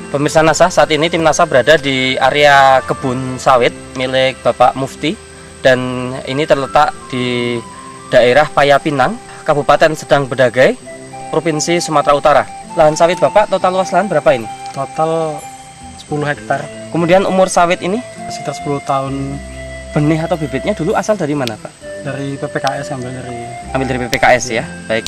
Pemirsa NASA, saat ini tim NASA berada di area kebun sawit milik Bapak Mufti, dan ini terletak di daerah Payapinang, Kabupaten Sedang Bedagai, Provinsi Sumatera Utara. Lahan sawit Bapak, total luas lahan berapa ini? Total 10 hektar. Kemudian umur sawit ini? Sekitar 10 tahun. Benih atau bibitnya dulu asal dari mana Pak? Dari PPKS, Ambil dari PPKS ya, baik.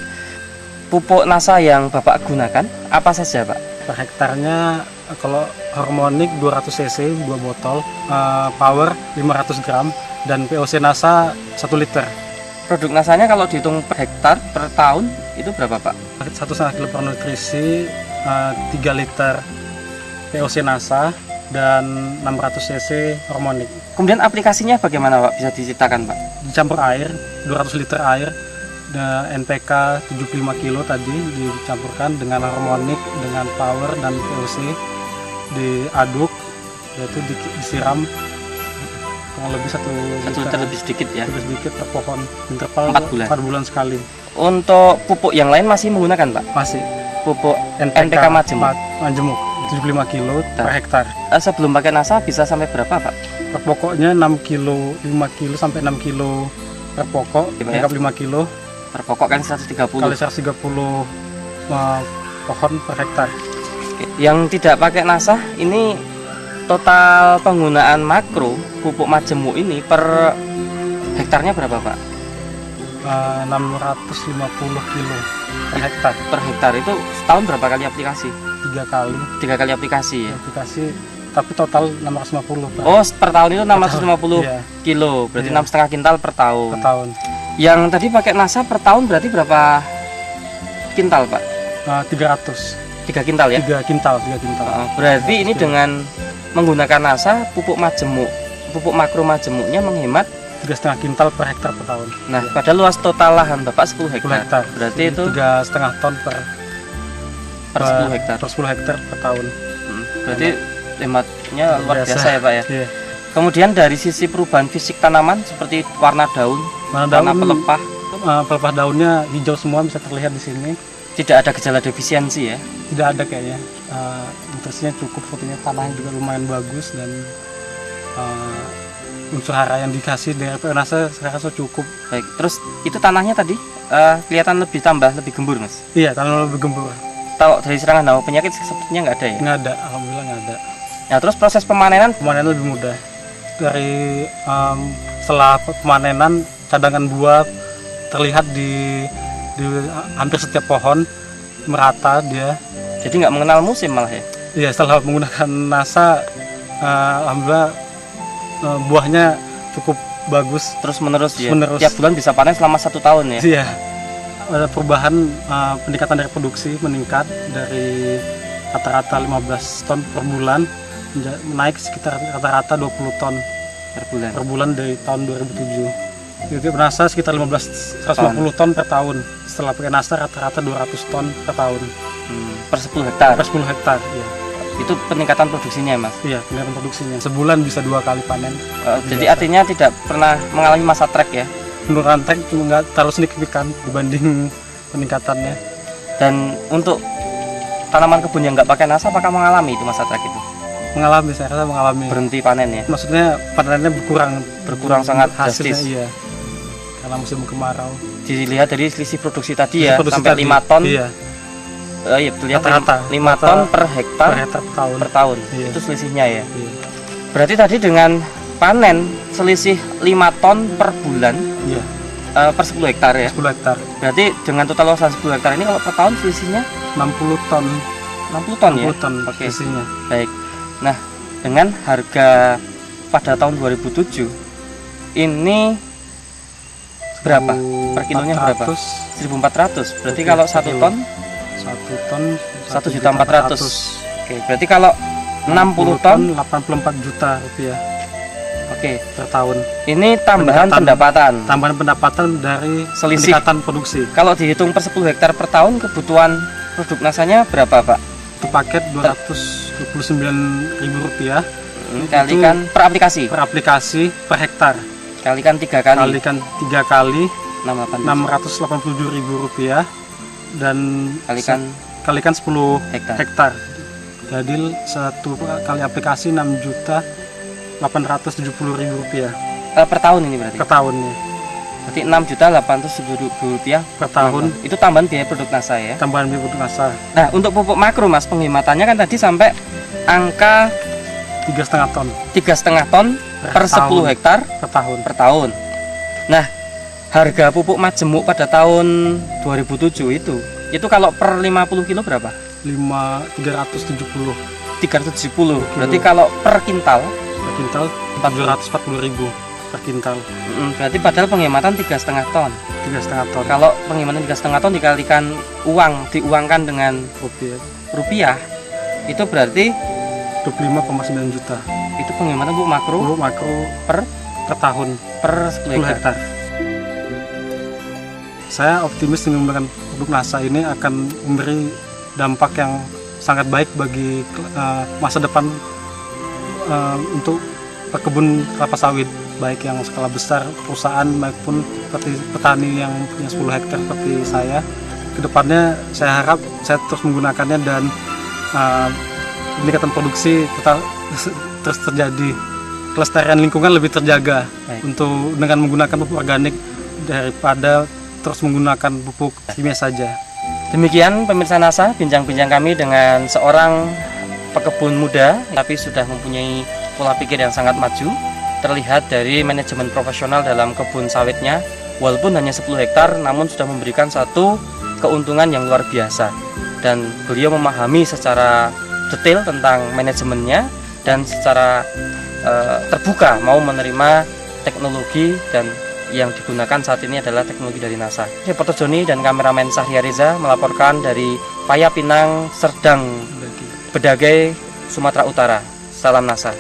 Pupuk NASA yang Bapak gunakan apa saja Pak? Per hektarnya kalau harmonik 200 cc 2 botol, power 500 gram, dan POC NASA 1 liter. Produk NASA-nya kalau dihitung per hektar per tahun itu berapa Pak? 1,5 kilo per nutrisi, 3 liter POC NASA, dan 600 cc harmonik. Kemudian aplikasinya bagaimana Pak? Bisa diceritakan Pak? Dicampur air, 200 liter air, NPK 75 kilo tadi dicampurkan dengan harmonik, dengan power dan POC, diaduk, yaitu disiram kurang lebih 1 liter lebih sedikit ya, lebih sedikit per pohon, interval 4 bulan sekali. Untuk pupuk yang lain masih menggunakan Pak? Masih Pupuk NPK Majemuk 75 kilo per hektar. Sebelum pakai NASA bisa sampai berapa Pak? Per pokoknya 6 kilo, 5 kilo sampai 6 kilo per pokok, ya? 5 kilo per pokok kan 130 kali 130 pohon per hektar. Yang tidak pakai NASA ini total penggunaan makro pupuk majemuk ini per hektarnya berapa Pak? 650 kilo per hektar. Per hektar itu setahun berapa kali aplikasi? 3 kali. 3 kali aplikasi ya? Aplikasi, tapi total 650 per. Oh, per tahun itu 650 iya. kilo, berarti Iya. 6,5 kintal per tahun. Per tahun. Yang tadi pakai NASA per tahun berarti berapa kintal Pak? 300. 3 kintal ya? 3 kintal. Berarti ini dengan menggunakan NASA, pupuk makro majemuknya menghemat 3,5 kintal per hektar per tahun. Nah, pada luas total lahan Bapak 10 hektar. Berarti itu 3,5 ton per 10 hektar. Per 10 hektar per tahun. Berarti hematnya luar biasa ya Pak ya. Iya. Kemudian dari sisi perubahan fisik tanaman seperti warna daun, warna pelepah. Pelepah daunnya hijau semua, bisa terlihat di sini. Tidak ada gejala defisiensi ya? Tidak ada kayaknya. Nutrisinya cukup, fotonya tanahnya juga lumayan bagus, dan unsur hara yang dikasih dari NASA saya rasa cukup. Baik, terus itu tanahnya tadi kelihatan lebih gembur Mas? Iya, tanah lebih gembur. Tahu dari serangan hama penyakit sepertinya nggak ada ya? Nggak ada, alhamdulillah nggak ada. Nah, terus proses pemanenan lebih mudah. Dari setelah pemanenan, cadangan buah terlihat di hampir setiap pohon, merata dia. Jadi nggak mengenal musim malah ya? Iya, setelah menggunakan NASA, alhamdulillah buahnya cukup bagus. Terus menerus ya? Tiap bulan bisa panen selama 1 tahun ya? Iya, ada perubahan, peningkatan dari produksi meningkat dari rata-rata 15 ton per bulan, naik sekitar rata-rata 20 ton per bulan dari tahun 2007. Jadi NASA sekitar 150 ton per tahun. Setelah pakai NASA rata-rata 200 ton per tahun. Per 10 hektar? Per 10 hektar, iya. Itu peningkatan produksinya Mas? Iya, peningkatan produksinya. Sebulan bisa 2 kali panen. Jadi artinya tidak pernah mengalami masa trek ya? Penurunan trek cuma nggak terlalu signifikan dibanding peningkatannya. Dan untuk tanaman kebun yang nggak pakai NASA, apakah mengalami itu masa trek itu? Mengalami, saya rasa mengalami. Berhenti panen ya? Maksudnya panennya berkurang sangat hasilnya, drastis. iya. Karena musim kemarau. Dilihat dari selisih produksi tadi ya, produksi sampai tadi, 5 ton. Iya. Iya, terlihat Rata-rata 5 ton per hektar per tahun. Iya. Itu selisihnya ya. Iya. Berarti tadi dengan panen selisih 5 ton per bulan. Iya. Per 10 hektar ya. 10 hektar. Berarti dengan total luasan 10 hektar ini kalau per tahun selisihnya 60 ton. 60 ton ya. 60 ton Oke. selisihnya. Baik. Nah, dengan harga pada tahun 2007 ini berapa? Per kilonya berapa? 1.400. 1.400. Berarti kalau 1 ton 1.400.000. Oke, berarti kalau 60 ton 84 juta rupiah. Oke, per tahun. Ini tambahan pendapatan. Tambahan pendapatan dari selisih peningkatan produksi. Kalau dihitung per 10 hektar per tahun, kebutuhan produk NASA-nya berapa, Pak? Itu paket Rp229.000. Kalikan per aplikasi. Per aplikasi per hektar. Kalikan 3 kali. Kalikan 3 kali. Rp687.000, dan kalikan 10 hektar. Jadi satu kali aplikasi 6.870.000 rupiah Per tahun ini berarti? per tahunnya. Berarti 6.870.000 rupiah Per tahun. Itu tambahan biaya produk NASA ya? Tambahan biaya produk NASA Nah, untuk pupuk makro Mas, penghematannya kan tadi sampai angka 3,5 ton 3,5 ton per 10 hektar per tahun. per tahun. Nah, harga pupuk majemuk pada tahun 2007 itu kalau per 50 kilo berapa? 370 370. Berarti kalau per kintal per kintal 740.000 per kintal. berarti padahal penghematan 3,5 ton. 3,5 ton Kalau penghematan 3,5 ton dikalikan diuangkan dengan rupiah, itu berarti 25,9 juta. itu penghematan pupuk makro Pupuk makro per tahun per 10 hektar. Saya optimis dengan menggunakan produk NASA ini akan memberi dampak yang sangat baik bagi masa depan untuk pekebun kelapa sawit, baik yang skala besar perusahaan maupun seperti petani yang punya 10 hektar seperti saya. Kedepannya saya harap saya terus menggunakannya dan peningkatan produksi terus terjadi, kelestarian lingkungan lebih terjaga. Baik. Untuk dengan menggunakan pupuk organik daripada terus menggunakan pupuk kimia saja. Demikian pemirsa NASA, bincang-bincang kami dengan seorang pekebun muda tapi sudah mempunyai pola pikir yang sangat maju, terlihat dari manajemen profesional dalam kebun sawitnya. Walaupun hanya 10 hektar namun sudah memberikan satu keuntungan yang luar biasa, dan beliau memahami secara detail tentang manajemennya dan secara terbuka mau menerima teknologi dan yang digunakan saat ini adalah teknologi dari NASA. Reporter Joni dan kameramen Sahria Reza melaporkan dari Paya Pinang, Serdang, Bedagai, Sumatera Utara. Salam NASA.